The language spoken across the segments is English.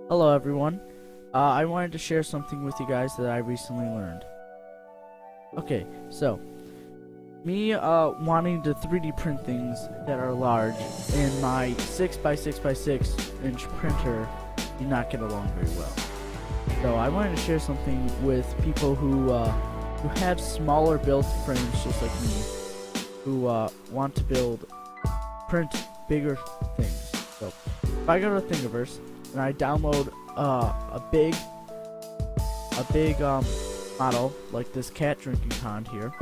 Hello everyone. I wanted to share something with you guys that I recently learned. Okay, so me wanting to 3D print things that are large in my 6x6x6 inch printer do not get along very well. So I wanted to share something with people who have smaller build frames just like me, who want to print bigger things. So if I go to Thingiverse and I download a big model like this cat drinking pond here,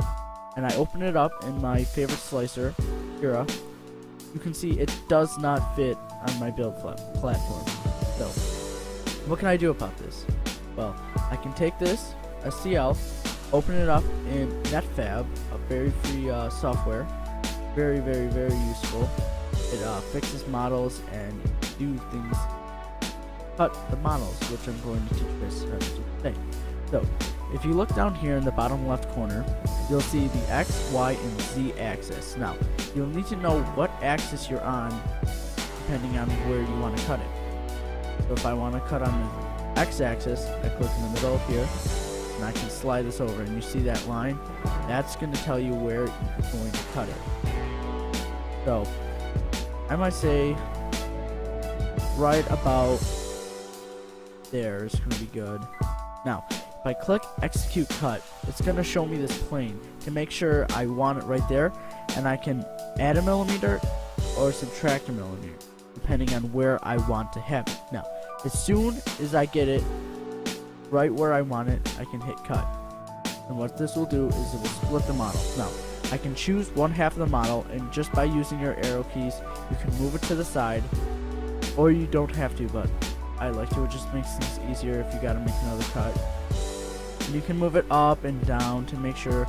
and I open it up in my favorite slicer, Cura, you can see it does not fit on my build platform. So what can I do about this? Well, I can take this STL, open it up in Netfab, a very free software, very useful. It fixes models and do things, cut the models, which I'm going to teach you guys how to do today. So, if you look down here in the bottom left corner, you'll see the X, Y, and Z axis. Now, you'll need to know what axis you're on, depending on where you want to cut it. So if I want to cut on the X axis, I click in the middle here, and I can slide this over, and you see that line? That's going to tell you where you're going to cut it. So, I might say right about there is going to be good. Now, if I click execute cut, it's going to show me this plane to make sure I want it right there, and I can add a millimeter or subtract a millimeter depending on where I want to have it. Now, as soon as I get it right where I want it, I can hit cut. And what this will do is it will split the model. Now, I can choose one half of the model, and just by using your arrow keys, you can move it to the side, or you don't have to, but I like to. It just makes things easier if you gotta make another cut. And you can move it up and down to make sure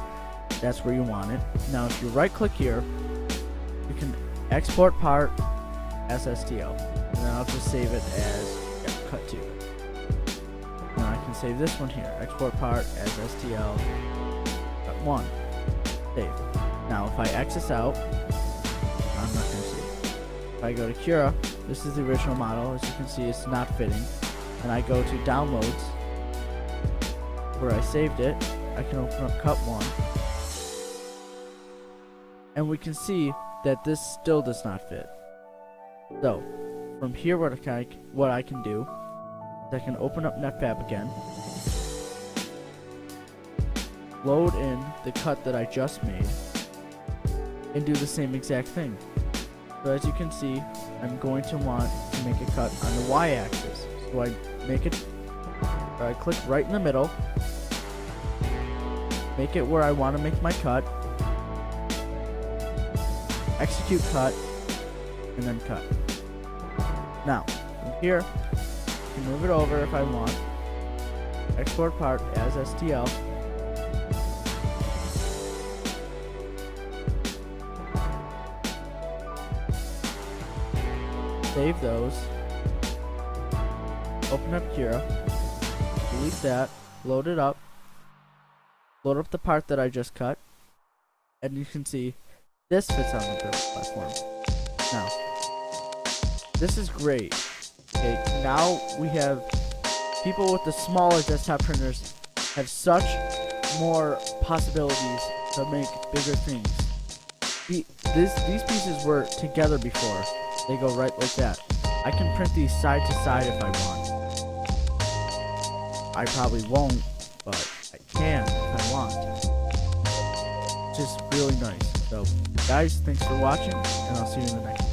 that's where you want it. Now, if you right click here, you can export part as STL, and then I'll just save it as cut to. Now I can save this one here, export part as STL, cut 1, save. Now if I X this out, I'm not gonna see. If I go to Cura, this is the original model. As you can see, it's not fitting. And I go to downloads, where I saved it. I can open up cut 1, and we can see that this still does not fit. So from here, what I can do is I can open up Netfab again, load in the cut that I just made, and do the same exact thing. So as you can see, I'm going to want to make a cut on the Y-axis. So I click right in the middle, make it where I want to make my cut, execute cut, and then cut. Now, from here, I can move it over if I want, export part as STL, save those, open up Cura, delete that, load it up, load up the part that I just cut, and you can see this fits on the build platform. Now, this is great. Okay, now we have people with the smaller desktop printers have such more possibilities to make bigger things. These pieces were together before. They go right like that. I can print these side to side if I want. I probably won't, but I can if I want. Just really nice. So, guys, thanks for watching, and I'll see you in the next one.